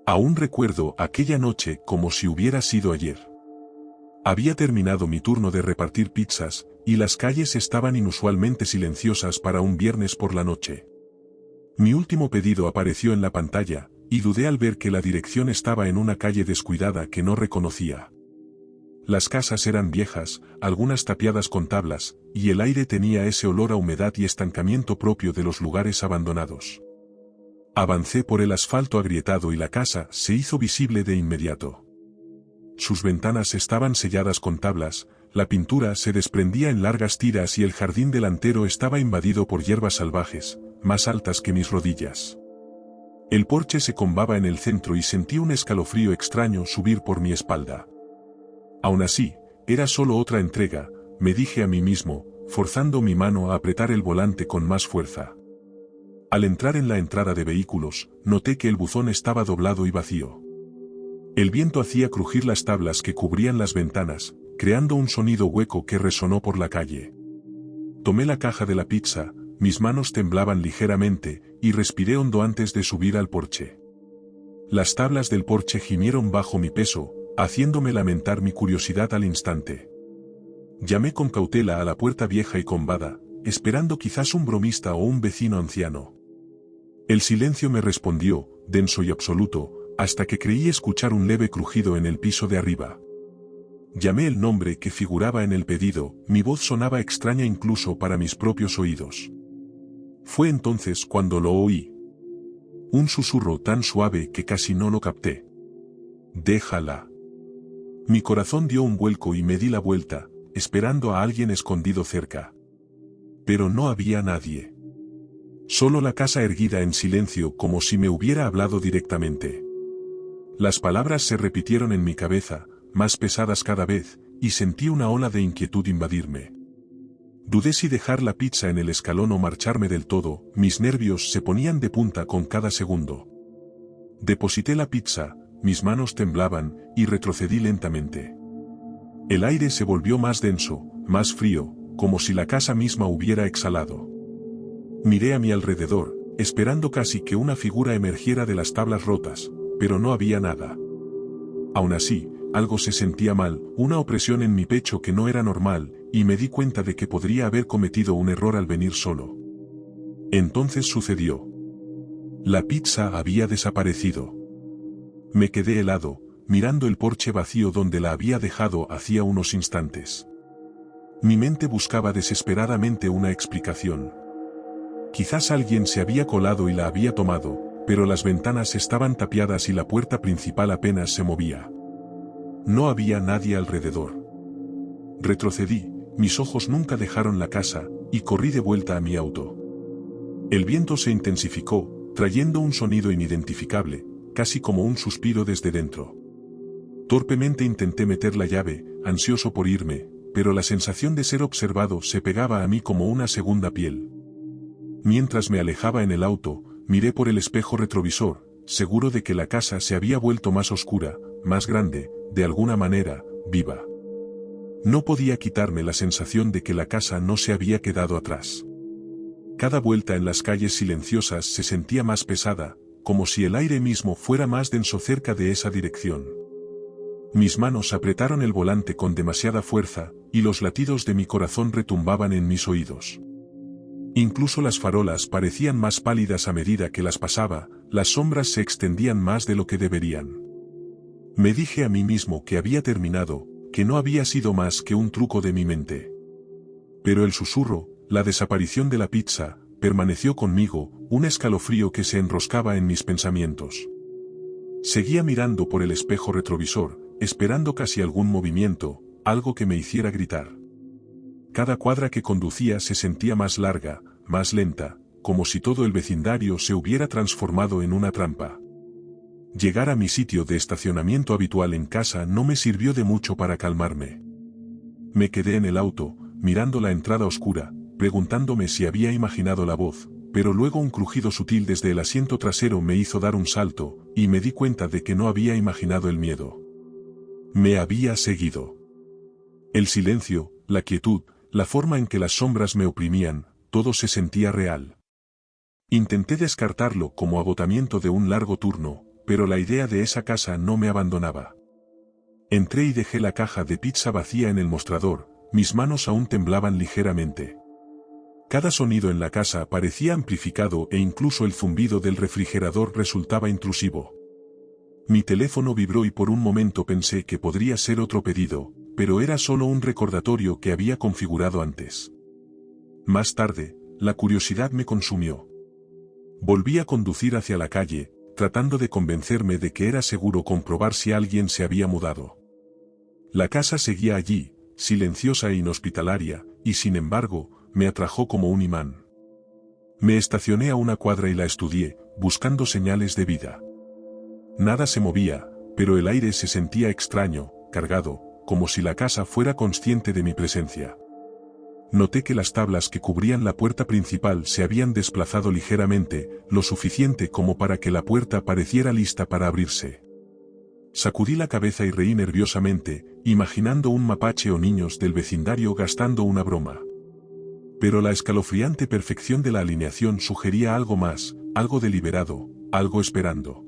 Aún recuerdo aquella noche como si hubiera sido ayer. Había terminado mi turno de repartir pizzas, y las calles estaban inusualmente silenciosas para un viernes por la noche. Mi último pedido apareció en la pantalla, y dudé al ver que la dirección estaba en una calle descuidada que no reconocía. Las casas eran viejas, algunas tapiadas con tablas, y el aire tenía ese olor a humedad y estancamiento propio de los lugares abandonados. Avancé por el asfalto agrietado y la casa se hizo visible de inmediato. Sus ventanas estaban selladas con tablas, la pintura se desprendía en largas tiras y el jardín delantero estaba invadido por hierbas salvajes, más altas que mis rodillas. El porche se combaba en el centro y sentí un escalofrío extraño subir por mi espalda. Aún así, era solo otra entrega, me dije a mí mismo, forzando mi mano a apretar el volante con más fuerza. Al entrar en la entrada de vehículos, noté que el buzón estaba doblado y vacío. El viento hacía crujir las tablas que cubrían las ventanas, creando un sonido hueco que resonó por la calle. Tomé la caja de la pizza, mis manos temblaban ligeramente, y respiré hondo antes de subir al porche. Las tablas del porche gimieron bajo mi peso, haciéndome lamentar mi curiosidad al instante. Llamé con cautela a la puerta vieja y combada, esperando quizás un bromista o un vecino anciano. El silencio me respondió, denso y absoluto, hasta que creí escuchar un leve crujido en el piso de arriba. Llamé el nombre que figuraba en el pedido, mi voz sonaba extraña incluso para mis propios oídos. Fue entonces cuando lo oí. Un susurro tan suave que casi no lo capté. Déjala. Mi corazón dio un vuelco y me di la vuelta, esperando a alguien escondido cerca. Pero no había nadie. Solo la casa erguida en silencio como si me hubiera hablado directamente. Las palabras se repitieron en mi cabeza, más pesadas cada vez, y sentí una ola de inquietud invadirme. Dudé si dejar la pizza en el escalón o marcharme del todo, mis nervios se ponían de punta con cada segundo. Deposité la pizza, mis manos temblaban, y retrocedí lentamente. El aire se volvió más denso, más frío, como si la casa misma hubiera exhalado. Miré a mi alrededor, esperando casi que una figura emergiera de las tablas rotas, pero no había nada. Aún así, algo se sentía mal, una opresión en mi pecho que no era normal, y me di cuenta de que podría haber cometido un error al venir solo. Entonces sucedió. La pizza había desaparecido. Me quedé helado, mirando el porche vacío donde la había dejado hacía unos instantes. Mi mente buscaba desesperadamente una explicación. Quizás alguien se había colado y la había tomado, pero las ventanas estaban tapiadas y la puerta principal apenas se movía. No había nadie alrededor. Retrocedí, mis ojos nunca dejaron la casa, y corrí de vuelta a mi auto. El viento se intensificó, trayendo un sonido inidentificable, casi como un suspiro desde dentro. Torpemente intenté meter la llave, ansioso por irme, pero la sensación de ser observado se pegaba a mí como una segunda piel. Mientras me alejaba en el auto, miré por el espejo retrovisor, seguro de que la casa se había vuelto más oscura, más grande, de alguna manera, viva. No podía quitarme la sensación de que la casa no se había quedado atrás. Cada vuelta en las calles silenciosas se sentía más pesada, como si el aire mismo fuera más denso cerca de esa dirección. Mis manos apretaron el volante con demasiada fuerza, y los latidos de mi corazón retumbaban en mis oídos. Incluso las farolas parecían más pálidas a medida que las pasaba, las sombras se extendían más de lo que deberían. Me dije a mí mismo que había terminado, que no había sido más que un truco de mi mente. Pero el susurro, la desaparición de la pizza, permaneció conmigo, un escalofrío que se enroscaba en mis pensamientos. Seguía mirando por el espejo retrovisor, esperando casi algún movimiento, algo que me hiciera gritar. Cada cuadra que conducía se sentía más larga, más lenta, como si todo el vecindario se hubiera transformado en una trampa. Llegar a mi sitio de estacionamiento habitual en casa no me sirvió de mucho para calmarme. Me quedé en el auto, mirando la entrada oscura, preguntándome si había imaginado la voz, pero luego un crujido sutil desde el asiento trasero me hizo dar un salto, y me di cuenta de que no había imaginado el miedo. Me había seguido. El silencio, la quietud, la forma en que las sombras me oprimían, todo se sentía real. Intenté descartarlo como agotamiento de un largo turno, pero la idea de esa casa no me abandonaba. Entré y dejé la caja de pizza vacía en el mostrador, mis manos aún temblaban ligeramente. Cada sonido en la casa parecía amplificado e incluso el zumbido del refrigerador resultaba intrusivo. Mi teléfono vibró y por un momento pensé que podría ser otro pedido, pero era solo un recordatorio que había configurado antes. Más tarde, la curiosidad me consumió. Volví a conducir hacia la calle, tratando de convencerme de que era seguro comprobar si alguien se había mudado. La casa seguía allí, silenciosa e inhospitalaria, y sin embargo, me atrajo como un imán. Me estacioné a una cuadra y la estudié, buscando señales de vida. Nada se movía, pero el aire se sentía extraño, cargado, como si la casa fuera consciente de mi presencia. Noté que las tablas que cubrían la puerta principal se habían desplazado ligeramente, lo suficiente como para que la puerta pareciera lista para abrirse. Sacudí la cabeza y reí nerviosamente, imaginando un mapache o niños del vecindario gastando una broma. Pero la escalofriante perfección de la alineación sugería algo más, algo deliberado, algo esperando.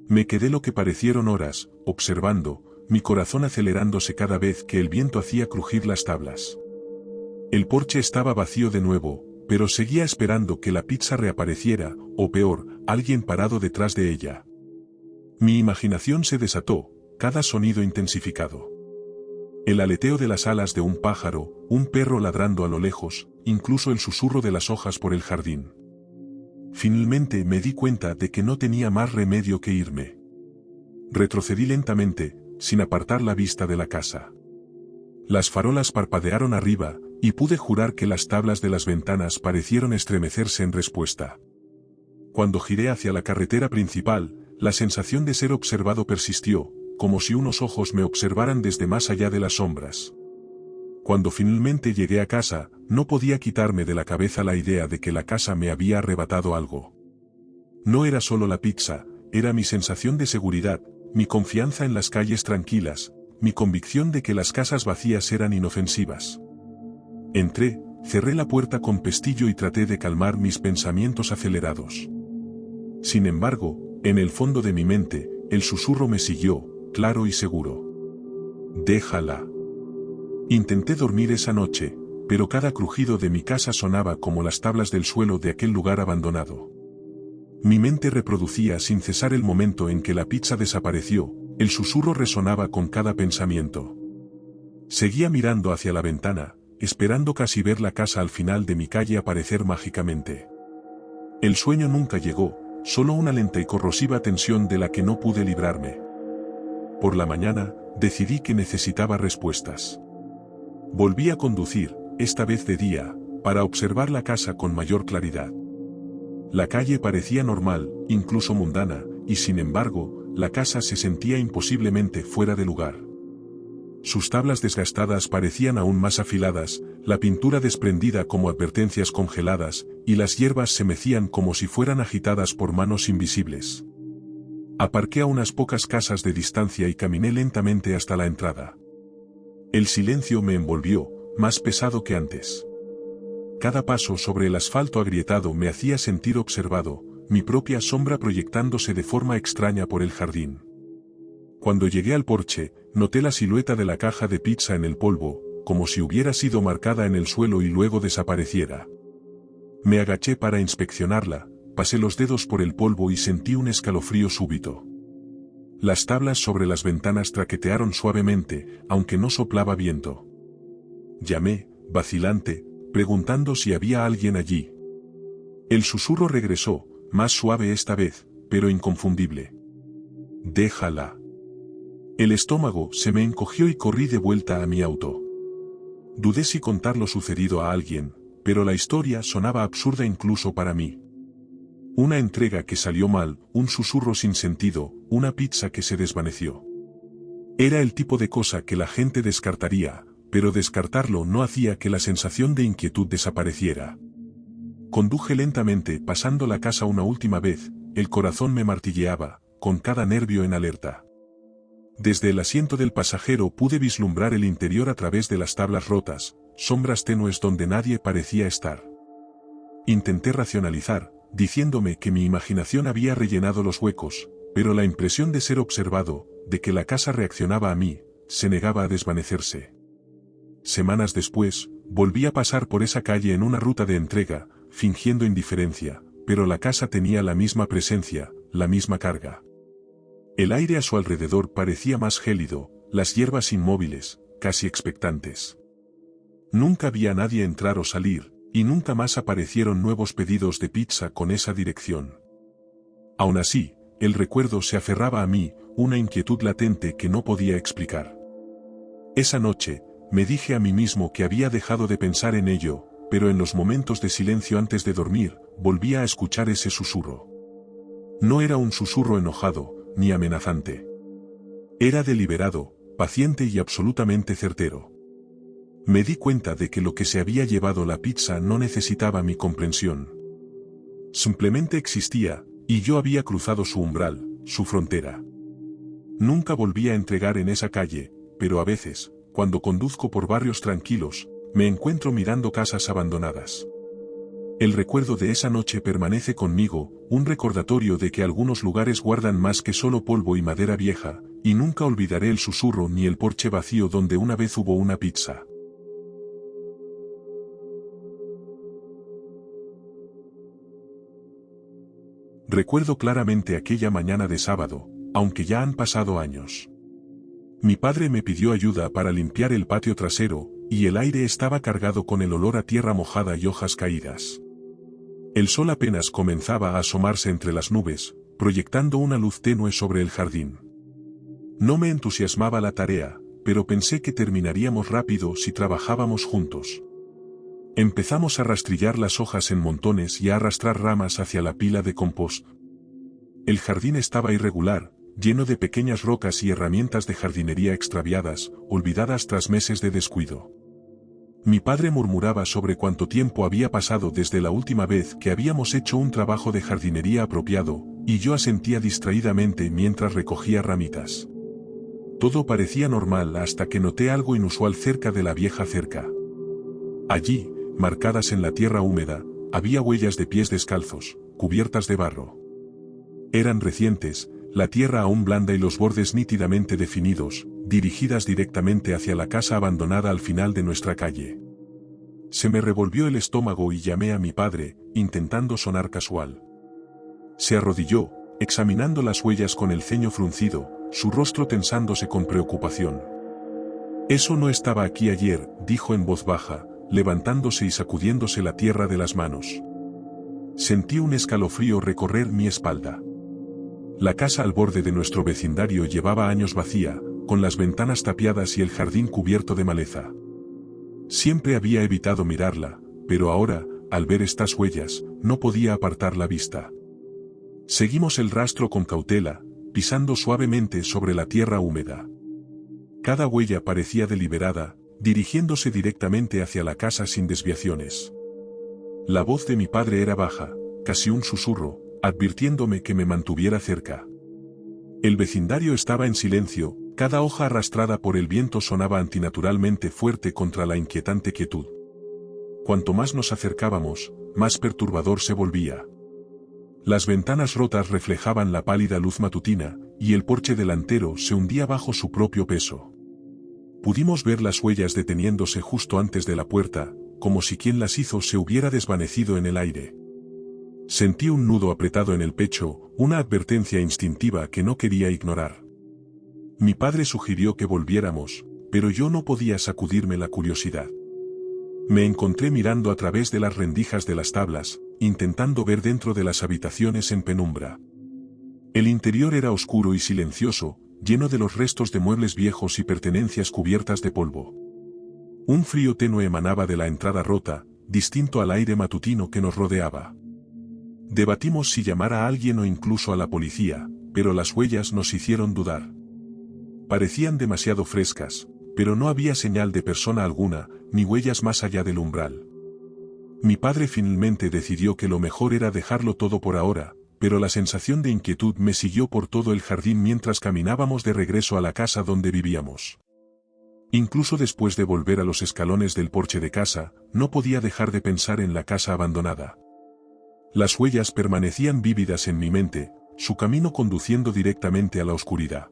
Me quedé lo que parecieron horas, observando, mi corazón acelerándose cada vez que el viento hacía crujir las tablas. El porche estaba vacío de nuevo, pero seguía esperando que la pizza reapareciera, o peor, alguien parado detrás de ella. Mi imaginación se desató, cada sonido intensificado. El aleteo de las alas de un pájaro, un perro ladrando a lo lejos, incluso el susurro de las hojas por el jardín. Finalmente me di cuenta de que no tenía más remedio que irme. Retrocedí lentamente, sin apartar la vista de la casa. Las farolas parpadearon arriba, y pude jurar que las tablas de las ventanas parecieron estremecerse en respuesta. Cuando giré hacia la carretera principal, la sensación de ser observado persistió, como si unos ojos me observaran desde más allá de las sombras. Cuando finalmente llegué a casa, no podía quitarme de la cabeza la idea de que la casa me había arrebatado algo. No era solo la pizza, era mi sensación de seguridad, mi confianza en las calles tranquilas, mi convicción de que las casas vacías eran inofensivas. Entré, cerré la puerta con pestillo y traté de calmar mis pensamientos acelerados. Sin embargo, en el fondo de mi mente, el susurro me siguió, claro y seguro. Déjala. Intenté dormir esa noche, pero cada crujido de mi casa sonaba como las tablas del suelo de aquel lugar abandonado. Mi mente reproducía sin cesar el momento en que la pizza desapareció, el susurro resonaba con cada pensamiento. Seguía mirando hacia la ventana, esperando casi ver la casa al final de mi calle aparecer mágicamente. El sueño nunca llegó, solo una lenta y corrosiva tensión de la que no pude librarme. Por la mañana, decidí que necesitaba respuestas. Volví a conducir, esta vez de día, para observar la casa con mayor claridad. La calle parecía normal, incluso mundana, y sin embargo, la casa se sentía imposiblemente fuera de lugar. Sus tablas desgastadas parecían aún más afiladas, la pintura desprendida como advertencias congeladas, y las hierbas se mecían como si fueran agitadas por manos invisibles. Aparqué a unas pocas casas de distancia y caminé lentamente hasta la entrada. El silencio me envolvió, más pesado que antes. Cada paso sobre el asfalto agrietado me hacía sentir observado, mi propia sombra proyectándose de forma extraña por el jardín. Cuando llegué al porche, noté la silueta de la caja de pizza en el polvo, como si hubiera sido marcada en el suelo y luego desapareciera. Me agaché para inspeccionarla, pasé los dedos por el polvo y sentí un escalofrío súbito. Las tablas sobre las ventanas traquetearon suavemente, aunque no soplaba viento. Llamé, vacilante, preguntando si había alguien allí. El susurro regresó, más suave esta vez, pero inconfundible. Déjala. El estómago se me encogió y corrí de vuelta a mi auto. Dudé si contar lo sucedido a alguien, pero la historia sonaba absurda incluso para mí. Una entrega que salió mal, un susurro sin sentido, una pizza que se desvaneció. Era el tipo de cosa que la gente descartaría, pero descartarlo no hacía que la sensación de inquietud desapareciera. Conduje lentamente pasando la casa una última vez, el corazón me martilleaba, con cada nervio en alerta. Desde el asiento del pasajero pude vislumbrar el interior a través de las tablas rotas, sombras tenues donde nadie parecía estar. Intenté racionalizar, diciéndome que mi imaginación había rellenado los huecos, Pero la impresión de ser observado, de que la casa reaccionaba a mí, se negaba a desvanecerse. Semanas después, volví a pasar por esa calle en una ruta de entrega, fingiendo indiferencia, pero la casa tenía la misma presencia, la misma carga. El aire a su alrededor parecía más gélido, las hierbas inmóviles, casi expectantes. Nunca vi a nadie entrar o salir, y nunca más aparecieron nuevos pedidos de pizza con esa dirección. Aún así, el recuerdo se aferraba a mí, una inquietud latente que no podía explicar. Esa noche, me dije a mí mismo que había dejado de pensar en ello, pero en los momentos de silencio antes de dormir, volvía a escuchar ese susurro. No era un susurro enojado, ni amenazante. Era deliberado, paciente y absolutamente certero. Me di cuenta de que lo que se había llevado la pizza no necesitaba mi comprensión. Simplemente existía, y yo había cruzado su umbral, su frontera. Nunca volví a entregar en esa calle, pero a veces, cuando conduzco por barrios tranquilos, me encuentro mirando casas abandonadas. El recuerdo de esa noche permanece conmigo, un recordatorio de que algunos lugares guardan más que solo polvo y madera vieja, y nunca olvidaré el susurro ni el porche vacío donde una vez hubo una pizza. Recuerdo claramente aquella mañana de sábado, aunque ya han pasado años. Mi padre me pidió ayuda para limpiar el patio trasero, y el aire estaba cargado con el olor a tierra mojada y hojas caídas. El sol apenas comenzaba a asomarse entre las nubes, proyectando una luz tenue sobre el jardín. No me entusiasmaba la tarea, pero pensé que terminaríamos rápido si trabajábamos juntos. Empezamos a rastrillar las hojas en montones y a arrastrar ramas hacia la pila de compost. El jardín estaba irregular, lleno de pequeñas rocas y herramientas de jardinería extraviadas, olvidadas tras meses de descuido. Mi padre murmuraba sobre cuánto tiempo había pasado desde la última vez que habíamos hecho un trabajo de jardinería apropiado, y yo asentía distraídamente mientras recogía ramitas. Todo parecía normal hasta que noté algo inusual cerca de la vieja cerca. Allí, marcadas en la tierra húmeda, había huellas de pies descalzos, cubiertas de barro. Eran recientes, la tierra aún blanda y los bordes nítidamente definidos, dirigidas directamente hacia la casa abandonada al final de nuestra calle. Se me revolvió el estómago y llamé a mi padre, intentando sonar casual. Se arrodilló, examinando las huellas con el ceño fruncido, su rostro tensándose con preocupación. «Eso no estaba aquí ayer», dijo en voz baja, levantándose y sacudiéndose la tierra de las manos. Sentí un escalofrío recorrer mi espalda. La casa al borde de nuestro vecindario llevaba años vacía, con las ventanas tapiadas y el jardín cubierto de maleza. Siempre había evitado mirarla, pero ahora, al ver estas huellas, no podía apartar la vista. Seguimos el rastro con cautela, pisando suavemente sobre la tierra húmeda. Cada huella parecía deliberada, dirigiéndose directamente hacia la casa sin desviaciones. La voz de mi padre era baja, casi un susurro, advirtiéndome que me mantuviera cerca. El vecindario estaba en silencio, cada hoja arrastrada por el viento sonaba antinaturalmente fuerte contra la inquietante quietud. Cuanto más nos acercábamos, más perturbador se volvía. Las ventanas rotas reflejaban la pálida luz matutina, y el porche delantero se hundía bajo su propio peso. Pudimos ver las huellas deteniéndose justo antes de la puerta, como si quien las hizo se hubiera desvanecido en el aire. Sentí un nudo apretado en el pecho, una advertencia instintiva que no quería ignorar. Mi padre sugirió que volviéramos, pero yo no podía sacudirme la curiosidad. Me encontré mirando a través de las rendijas de las tablas, intentando ver dentro de las habitaciones en penumbra. El interior era oscuro y silencioso, lleno de los restos de muebles viejos y pertenencias cubiertas de polvo. Un frío tenue emanaba de la entrada rota, distinto al aire matutino que nos rodeaba. Debatimos si llamar a alguien o incluso a la policía, pero las huellas nos hicieron dudar. Parecían demasiado frescas, pero no había señal de persona alguna, ni huellas más allá del umbral. Mi padre finalmente decidió que lo mejor era dejarlo todo por ahora, pero la sensación de inquietud me siguió por todo el jardín mientras caminábamos de regreso a la casa donde vivíamos. Incluso después de volver a los escalones del porche de casa, no podía dejar de pensar en la casa abandonada. Las huellas permanecían vívidas en mi mente, su camino conduciendo directamente a la oscuridad.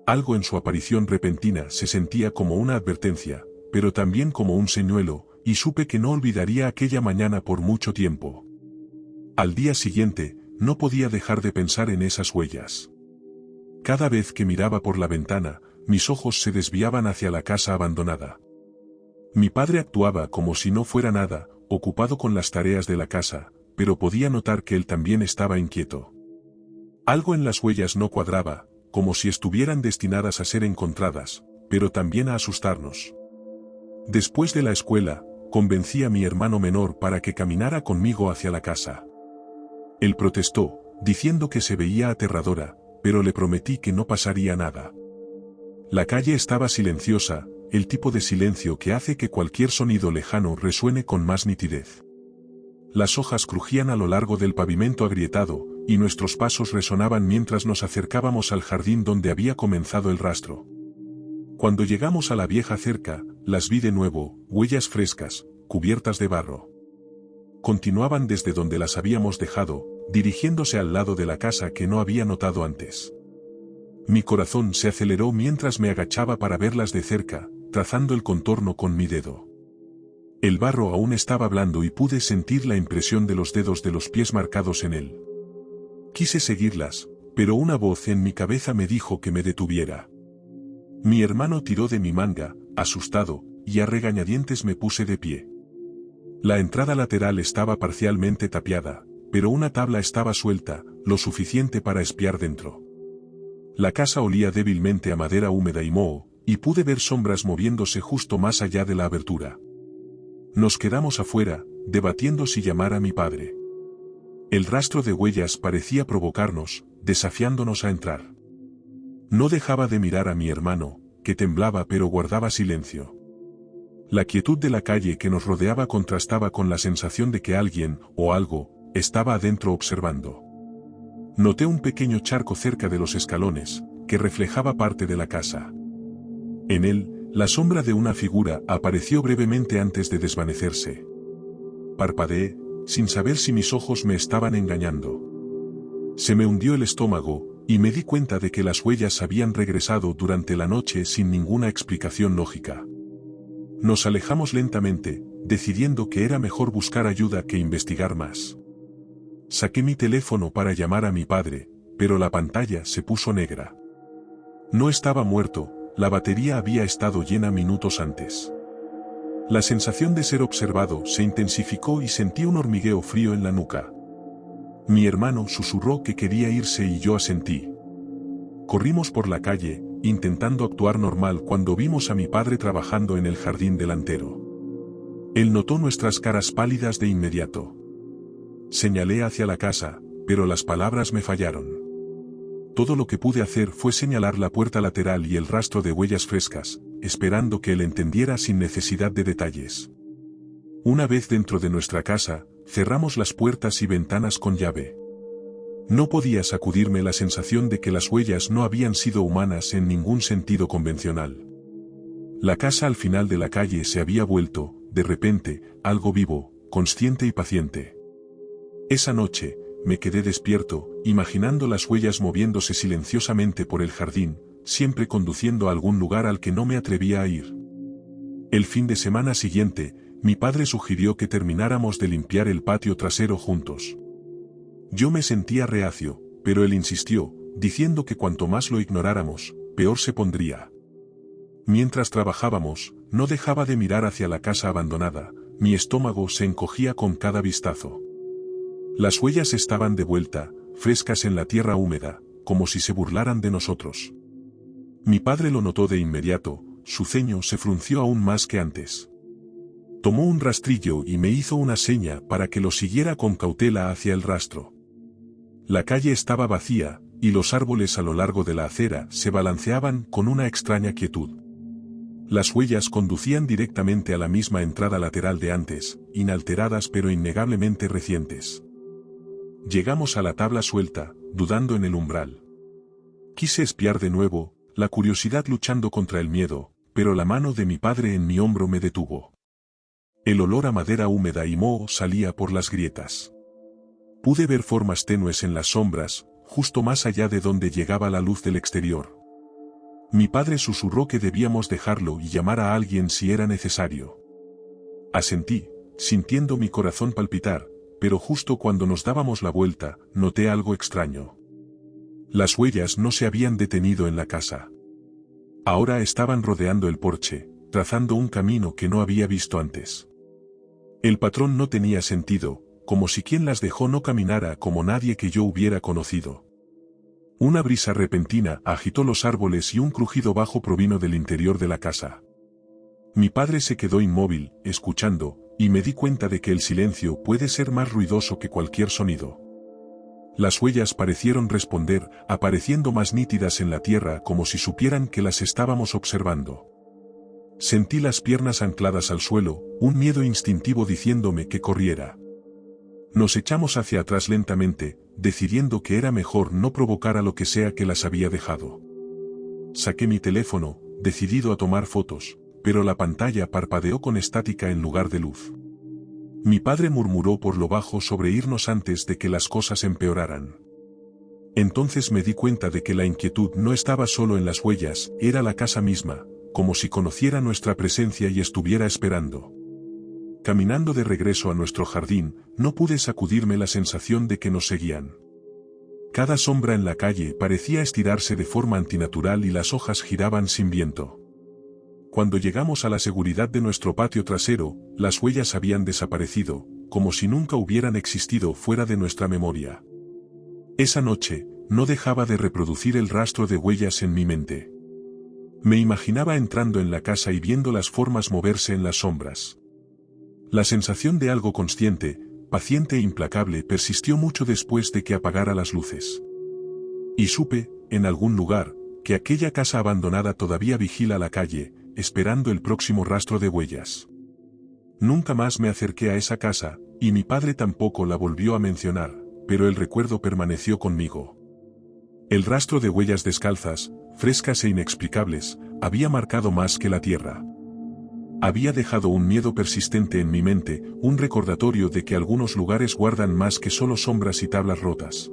Algo en su aparición repentina se sentía como una advertencia, pero también como un señuelo, y supe que no olvidaría aquella mañana por mucho tiempo. Al día siguiente, no podía dejar de pensar en esas huellas. Cada vez que miraba por la ventana, mis ojos se desviaban hacia la casa abandonada. Mi padre actuaba como si no fuera nada, ocupado con las tareas de la casa, pero podía notar que él también estaba inquieto. Algo en las huellas no cuadraba, como si estuvieran destinadas a ser encontradas, pero también a asustarnos. Después de la escuela, convencí a mi hermano menor para que caminara conmigo hacia la casa. Él protestó, diciendo que se veía aterradora, pero le prometí que no pasaría nada. La calle estaba silenciosa, el tipo de silencio que hace que cualquier sonido lejano resuene con más nitidez. Las hojas crujían a lo largo del pavimento agrietado, y nuestros pasos resonaban mientras nos acercábamos al jardín donde había comenzado el rastro. Cuando llegamos a la vieja cerca, las vi de nuevo, huellas frescas, cubiertas de barro. Continuaban desde donde las habíamos dejado, dirigiéndose al lado de la casa que no había notado antes. Mi corazón se aceleró mientras me agachaba para verlas de cerca, trazando el contorno con mi dedo. El barro aún estaba blando y pude sentir la impresión de los dedos de los pies marcados en él. Quise seguirlas, pero una voz en mi cabeza me dijo que me detuviera. Mi hermano tiró de mi manga, asustado, y a regañadientes me puse de pie. La entrada lateral estaba parcialmente tapiada, pero una tabla estaba suelta, lo suficiente para espiar dentro. La casa olía débilmente a madera húmeda y moho, y pude ver sombras moviéndose justo más allá de la abertura. Nos quedamos afuera, debatiendo si llamar a mi padre. El rastro de huellas parecía provocarnos, desafiándonos a entrar. No dejaba de mirar a mi hermano, que temblaba pero guardaba silencio. La quietud de la calle que nos rodeaba contrastaba con la sensación de que alguien, o algo, estaba adentro observando. Noté un pequeño charco cerca de los escalones, que reflejaba parte de la casa. En él, la sombra de una figura apareció brevemente antes de desvanecerse. Parpadeé, sin saber si mis ojos me estaban engañando. Se me hundió el estómago, y me di cuenta de que las huellas habían regresado durante la noche sin ninguna explicación lógica. Nos alejamos lentamente, decidiendo que era mejor buscar ayuda que investigar más. Saqué mi teléfono para llamar a mi padre, pero la pantalla se puso negra. No estaba muerto, la batería había estado llena minutos antes. La sensación de ser observado se intensificó y sentí un hormigueo frío en la nuca. Mi hermano susurró que quería irse y yo asentí. Corrimos por la calle, intentando actuar normal cuando vimos a mi padre trabajando en el jardín delantero. Él notó nuestras caras pálidas de inmediato. Señalé hacia la casa, pero las palabras me fallaron. Todo lo que pude hacer fue señalar la puerta lateral y el rastro de huellas frescas, esperando que él entendiera sin necesidad de detalles. Una vez dentro de nuestra casa, cerramos las puertas y ventanas con llave. No podía sacudirme la sensación de que las huellas no habían sido humanas en ningún sentido convencional. La casa al final de la calle se había vuelto, de repente, algo vivo, consciente y paciente. Esa noche, me quedé despierto, imaginando las huellas moviéndose silenciosamente por el jardín, siempre conduciendo a algún lugar al que no me atrevía a ir. El fin de semana siguiente, mi padre sugirió que termináramos de limpiar el patio trasero juntos. Yo me sentía reacio, pero él insistió, diciendo que cuanto más lo ignoráramos, peor se pondría. Mientras trabajábamos, no dejaba de mirar hacia la casa abandonada, mi estómago se encogía con cada vistazo. Las huellas estaban de vuelta, frescas en la tierra húmeda, como si se burlaran de nosotros. Mi padre lo notó de inmediato, su ceño se frunció aún más que antes. Tomó un rastrillo y me hizo una seña para que lo siguiera con cautela hacia el rastro. La calle estaba vacía, y los árboles a lo largo de la acera se balanceaban con una extraña quietud. Las huellas conducían directamente a la misma entrada lateral de antes, inalteradas pero innegablemente recientes. Llegamos a la tabla suelta, dudando en el umbral. Quise espiar de nuevo, la curiosidad luchando contra el miedo, pero la mano de mi padre en mi hombro me detuvo. El olor a madera húmeda y moho salía por las grietas. Pude ver formas tenues en las sombras, justo más allá de donde llegaba la luz del exterior. Mi padre susurró que debíamos dejarlo y llamar a alguien si era necesario. Asentí, sintiendo mi corazón palpitar, pero justo cuando nos dábamos la vuelta, noté algo extraño. Las huellas no se habían detenido en la casa. Ahora estaban rodeando el porche, trazando un camino que no había visto antes. El patrón no tenía sentido, como si quien las dejó no caminara como nadie que yo hubiera conocido. Una brisa repentina agitó los árboles y un crujido bajo provino del interior de la casa. Mi padre se quedó inmóvil, escuchando, y me di cuenta de que el silencio puede ser más ruidoso que cualquier sonido. Las huellas parecieron responder, apareciendo más nítidas en la tierra como si supieran que las estábamos observando. Sentí las piernas ancladas al suelo, un miedo instintivo diciéndome que corriera. Nos echamos hacia atrás lentamente, decidiendo que era mejor no provocar a lo que sea que las había dejado. Saqué mi teléfono, decidido a tomar fotos, pero la pantalla parpadeó con estática en lugar de luz. Mi padre murmuró por lo bajo sobre irnos antes de que las cosas empeoraran. Entonces me di cuenta de que la inquietud no estaba solo en las huellas, era la casa misma, como si conociera nuestra presencia y estuviera esperando. Caminando de regreso a nuestro jardín, no pude sacudirme la sensación de que nos seguían. Cada sombra en la calle parecía estirarse de forma antinatural y las hojas giraban sin viento. Cuando llegamos a la seguridad de nuestro patio trasero, las huellas habían desaparecido, como si nunca hubieran existido fuera de nuestra memoria. Esa noche, no dejaba de reproducir el rastro de huellas en mi mente. Me imaginaba entrando en la casa y viendo las formas moverse en las sombras. La sensación de algo consciente, paciente e implacable persistió mucho después de que apagara las luces. Y supe, en algún lugar, que aquella casa abandonada todavía vigila la calle, esperando el próximo rastro de huellas. Nunca más me acerqué a esa casa, y mi padre tampoco la volvió a mencionar, pero el recuerdo permaneció conmigo. El rastro de huellas descalzas, frescas e inexplicables, había marcado más que la tierra. Había dejado un miedo persistente en mi mente, un recordatorio de que algunos lugares guardan más que solo sombras y tablas rotas.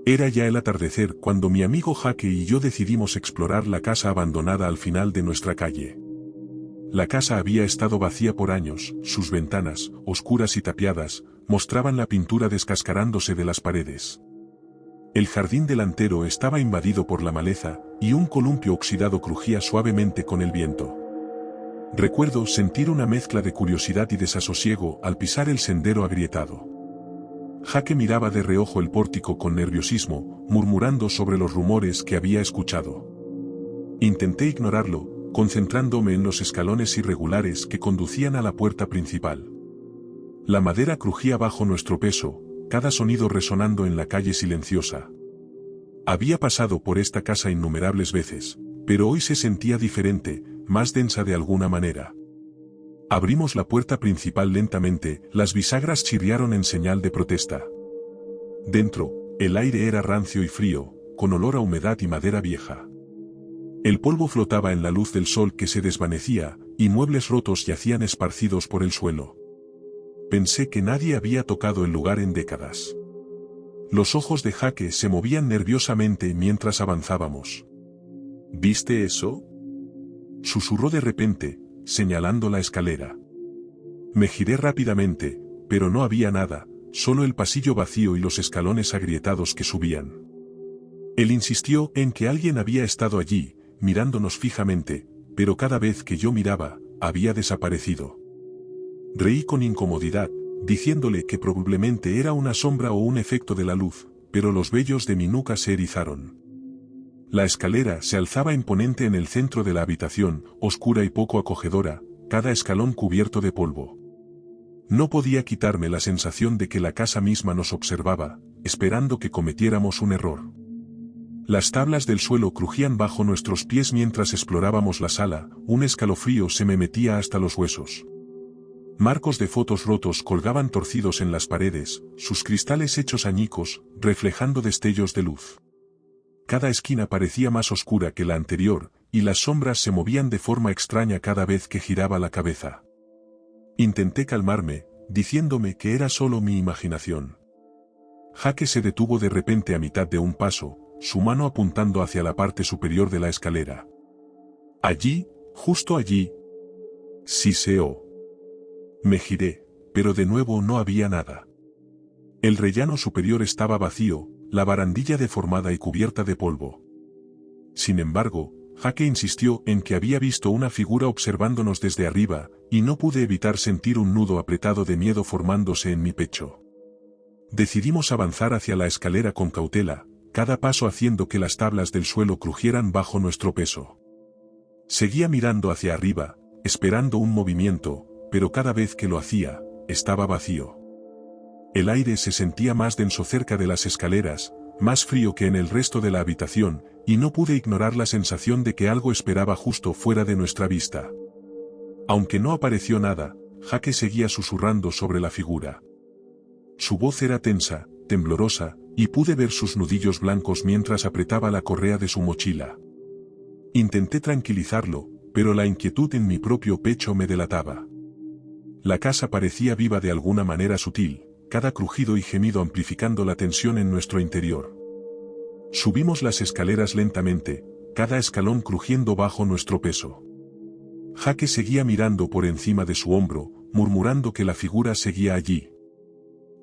Era ya el atardecer cuando mi amigo Jaque y yo decidimos explorar la casa abandonada al final de nuestra calle. La casa había estado vacía por años, sus ventanas, oscuras y tapiadas, mostraban la pintura descascarándose de las paredes. El jardín delantero estaba invadido por la maleza, y un columpio oxidado crujía suavemente con el viento. Recuerdo sentir una mezcla de curiosidad y desasosiego al pisar el sendero agrietado. Jaque miraba de reojo el pórtico con nerviosismo, murmurando sobre los rumores que había escuchado. Intenté ignorarlo, concentrándome en los escalones irregulares que conducían a la puerta principal. La madera crujía bajo nuestro peso, cada sonido resonando en la calle silenciosa. Había pasado por esta casa innumerables veces, pero hoy se sentía diferente, más densa de alguna manera. Abrimos la puerta principal lentamente, las bisagras chirriaron en señal de protesta. Dentro, el aire era rancio y frío, con olor a humedad y madera vieja. El polvo flotaba en la luz del sol que se desvanecía, y muebles rotos yacían esparcidos por el suelo. Pensé que nadie había tocado el lugar en décadas. Los ojos de Jaque se movían nerviosamente mientras avanzábamos. ¿Viste eso?, susurró de repente, señalando la escalera. Me giré rápidamente, pero no había nada, solo el pasillo vacío y los escalones agrietados que subían. Él insistió en que alguien había estado allí, mirándonos fijamente, pero cada vez que yo miraba, había desaparecido. Reí con incomodidad, diciéndole que probablemente era una sombra o un efecto de la luz, pero los vellos de mi nuca se erizaron. La escalera se alzaba imponente en el centro de la habitación, oscura y poco acogedora, cada escalón cubierto de polvo. No podía quitarme la sensación de que la casa misma nos observaba, esperando que cometiéramos un error. Las tablas del suelo crujían bajo nuestros pies mientras explorábamos la sala, un escalofrío se me metía hasta los huesos. Marcos de fotos rotos colgaban torcidos en las paredes, sus cristales hechos añicos, reflejando destellos de luz. Cada esquina parecía más oscura que la anterior, y las sombras se movían de forma extraña cada vez que giraba la cabeza. Intenté calmarme, diciéndome que era solo mi imaginación. Jake se detuvo de repente a mitad de un paso, su mano apuntando hacia la parte superior de la escalera. Allí, justo allí. Siseó. Me giré, pero de nuevo no había nada. El rellano superior estaba vacío, la barandilla deformada y cubierta de polvo. Sin embargo, Jake insistió en que había visto una figura observándonos desde arriba, y no pude evitar sentir un nudo apretado de miedo formándose en mi pecho. Decidimos avanzar hacia la escalera con cautela, cada paso haciendo que las tablas del suelo crujieran bajo nuestro peso. Seguía mirando hacia arriba, esperando un movimiento, pero cada vez que lo hacía, estaba vacío. El aire se sentía más denso cerca de las escaleras, más frío que en el resto de la habitación, y no pude ignorar la sensación de que algo esperaba justo fuera de nuestra vista. Aunque no apareció nada, Jake seguía susurrando sobre la figura. Su voz era tensa, temblorosa, y pude ver sus nudillos blancos mientras apretaba la correa de su mochila. Intenté tranquilizarlo, pero la inquietud en mi propio pecho me delataba. La casa parecía viva de alguna manera sutil, cada crujido y gemido amplificando la tensión en nuestro interior. Subimos las escaleras lentamente, cada escalón crujiendo bajo nuestro peso. Jake seguía mirando por encima de su hombro, murmurando que la figura seguía allí.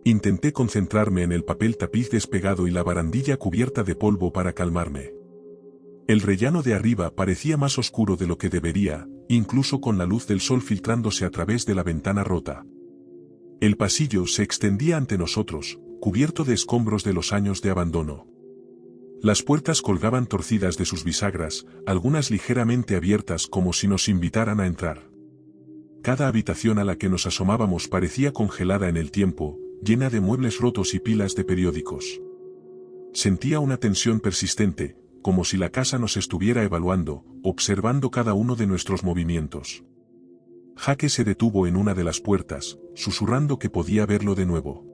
Intenté concentrarme en el papel tapiz despegado y la barandilla cubierta de polvo para calmarme. El rellano de arriba parecía más oscuro de lo que debería, incluso con la luz del sol filtrándose a través de la ventana rota. El pasillo se extendía ante nosotros, cubierto de escombros de los años de abandono. Las puertas colgaban torcidas de sus bisagras, algunas ligeramente abiertas como si nos invitaran a entrar. Cada habitación a la que nos asomábamos parecía congelada en el tiempo, llena de muebles rotos y pilas de periódicos. Sentía una tensión persistente, como si la casa nos estuviera evaluando, observando cada uno de nuestros movimientos. Jake se detuvo en una de las puertas, susurrando que podía verlo de nuevo.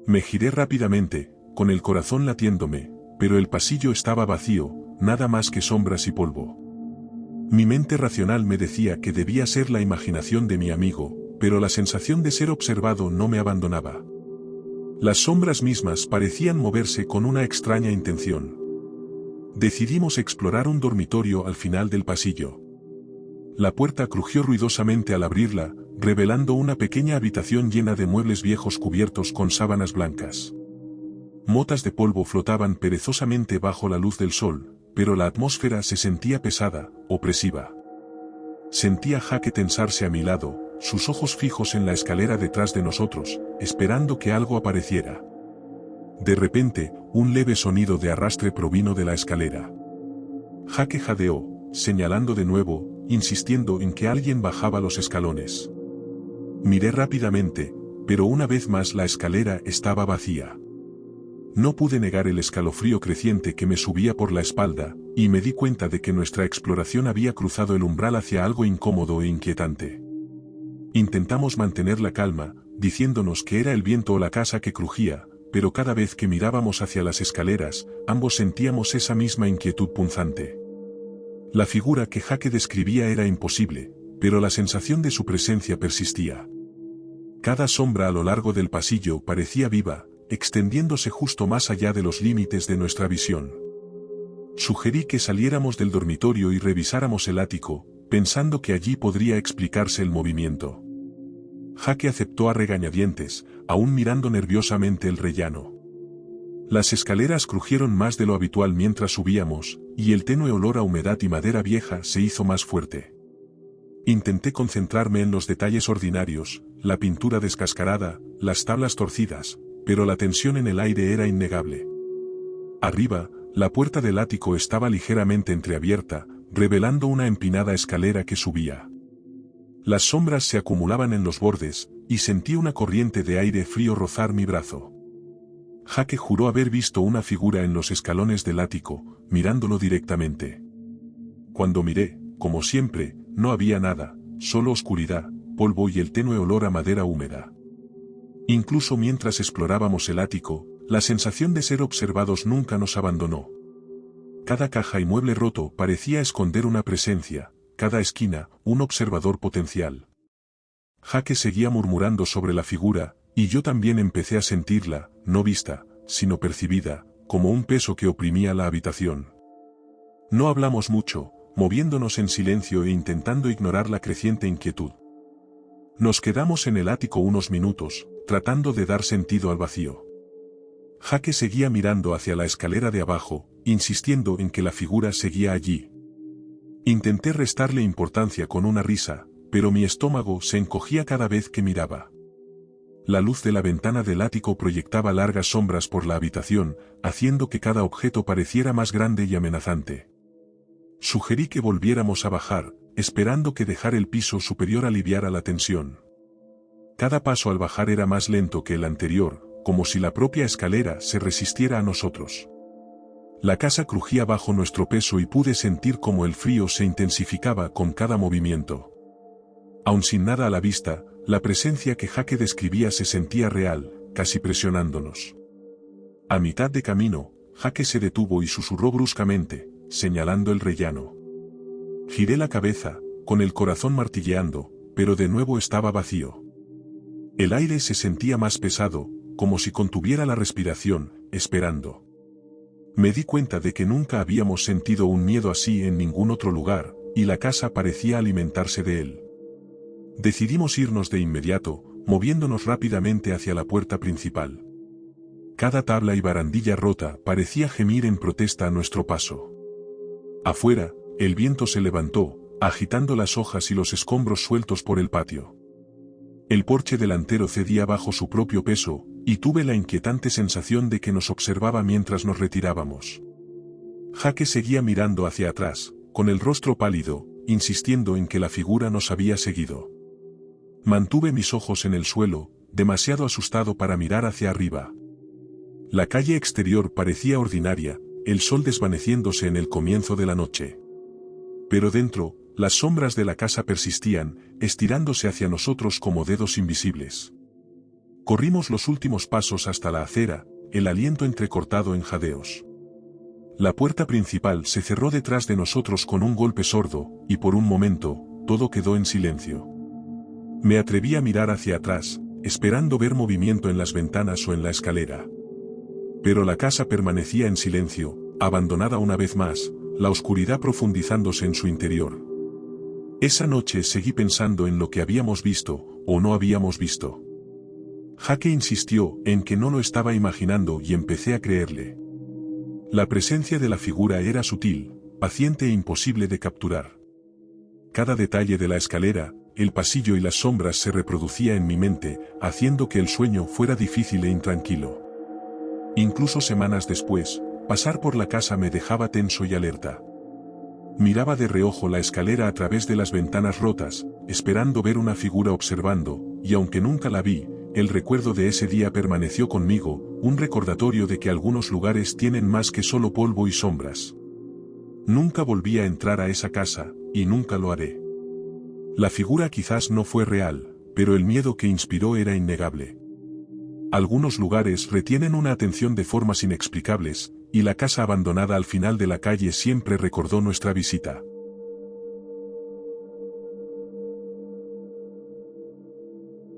Me giré rápidamente, con el corazón latiéndome, pero el pasillo estaba vacío, nada más que sombras y polvo. Mi mente racional me decía que debía ser la imaginación de mi amigo, pero la sensación de ser observado no me abandonaba. Las sombras mismas parecían moverse con una extraña intención. Decidimos explorar un dormitorio al final del pasillo. La puerta crujió ruidosamente al abrirla, revelando una pequeña habitación llena de muebles viejos cubiertos con sábanas blancas. Motas de polvo flotaban perezosamente bajo la luz del sol, pero la atmósfera se sentía pesada, opresiva. Sentía a Jake tensarse a mi lado, sus ojos fijos en la escalera detrás de nosotros, esperando que algo apareciera. De repente, un leve sonido de arrastre provino de la escalera. Jake jadeó, señalando de nuevo, insistiendo en que alguien bajaba los escalones. Miré rápidamente, pero una vez más la escalera estaba vacía. No pude negar el escalofrío creciente que me subía por la espalda, y me di cuenta de que nuestra exploración había cruzado el umbral hacia algo incómodo e inquietante. Intentamos mantener la calma, diciéndonos que era el viento o la casa que crujía, pero cada vez que mirábamos hacia las escaleras, ambos sentíamos esa misma inquietud punzante. La figura que Jake describía era imposible, pero la sensación de su presencia persistía. Cada sombra a lo largo del pasillo parecía viva, extendiéndose justo más allá de los límites de nuestra visión. Sugerí que saliéramos del dormitorio y revisáramos el ático, pensando que allí podría explicarse el movimiento. Jake aceptó a regañadientes, aún mirando nerviosamente el rellano. Las escaleras crujieron más de lo habitual mientras subíamos, y el tenue olor a humedad y madera vieja se hizo más fuerte. Intenté concentrarme en los detalles ordinarios, la pintura descascarada, las tablas torcidas, pero la tensión en el aire era innegable. Arriba, la puerta del ático estaba ligeramente entreabierta, revelando una empinada escalera que subía. Las sombras se acumulaban en los bordes, y sentí una corriente de aire frío rozar mi brazo. Jake juró haber visto una figura en los escalones del ático, mirándolo directamente. Cuando miré, como siempre, no había nada, solo oscuridad, polvo y el tenue olor a madera húmeda. Incluso mientras explorábamos el ático, la sensación de ser observados nunca nos abandonó. Cada caja y mueble roto parecía esconder una presencia, cada esquina, un observador potencial. Jake seguía murmurando sobre la figura, y yo también empecé a sentirla, no vista, sino percibida, como un peso que oprimía la habitación. No hablamos mucho, moviéndonos en silencio e intentando ignorar la creciente inquietud. Nos quedamos en el ático unos minutos, tratando de dar sentido al vacío. Jake seguía mirando hacia la escalera de abajo, insistiendo en que la figura seguía allí. Intenté restarle importancia con una risa, pero mi estómago se encogía cada vez que miraba. La luz de la ventana del ático proyectaba largas sombras por la habitación, haciendo que cada objeto pareciera más grande y amenazante. Sugerí que volviéramos a bajar, esperando que dejar el piso superior aliviara la tensión. Cada paso al bajar era más lento que el anterior, como si la propia escalera se resistiera a nosotros. La casa crujía bajo nuestro peso y pude sentir cómo el frío se intensificaba con cada movimiento. Aun sin nada a la vista, la presencia que Jake describía se sentía real, casi presionándonos. A mitad de camino, Jake se detuvo y susurró bruscamente, señalando el rellano. Giré la cabeza, con el corazón martilleando, pero de nuevo estaba vacío. El aire se sentía más pesado, como si contuviera la respiración, esperando. Me di cuenta de que nunca habíamos sentido un miedo así en ningún otro lugar, y la casa parecía alimentarse de él. Decidimos irnos de inmediato, moviéndonos rápidamente hacia la puerta principal. Cada tabla y barandilla rota parecía gemir en protesta a nuestro paso. Afuera, el viento se levantó, agitando las hojas y los escombros sueltos por el patio. El porche delantero cedía bajo su propio peso, y tuve la inquietante sensación de que nos observaba mientras nos retirábamos. Jake seguía mirando hacia atrás, con el rostro pálido, insistiendo en que la figura nos había seguido. Mantuve mis ojos en el suelo, demasiado asustado para mirar hacia arriba. La calle exterior parecía ordinaria, el sol desvaneciéndose en el comienzo de la noche. Pero dentro, las sombras de la casa persistían, estirándose hacia nosotros como dedos invisibles. Corrimos los últimos pasos hasta la acera, el aliento entrecortado en jadeos. La puerta principal se cerró detrás de nosotros con un golpe sordo, y por un momento, todo quedó en silencio. Me atreví a mirar hacia atrás, esperando ver movimiento en las ventanas o en la escalera. Pero la casa permanecía en silencio, abandonada una vez más, la oscuridad profundizándose en su interior. Esa noche seguí pensando en lo que habíamos visto, o no habíamos visto. Jake insistió en que no lo estaba imaginando y empecé a creerle. La presencia de la figura era sutil, paciente e imposible de capturar. Cada detalle de la escalera, el pasillo y las sombras se reproducía en mi mente, haciendo que el sueño fuera difícil e intranquilo. Incluso semanas después, pasar por la casa me dejaba tenso y alerta. Miraba de reojo la escalera a través de las ventanas rotas, esperando ver una figura observando, y aunque nunca la vi, el recuerdo de ese día permaneció conmigo, un recordatorio de que algunos lugares tienen más que solo polvo y sombras. Nunca volví a entrar a esa casa, y nunca lo haré. La figura quizás no fue real, pero el miedo que inspiró era innegable. Algunos lugares retienen una atención de formas inexplicables, y la casa abandonada al final de la calle siempre recordó nuestra visita.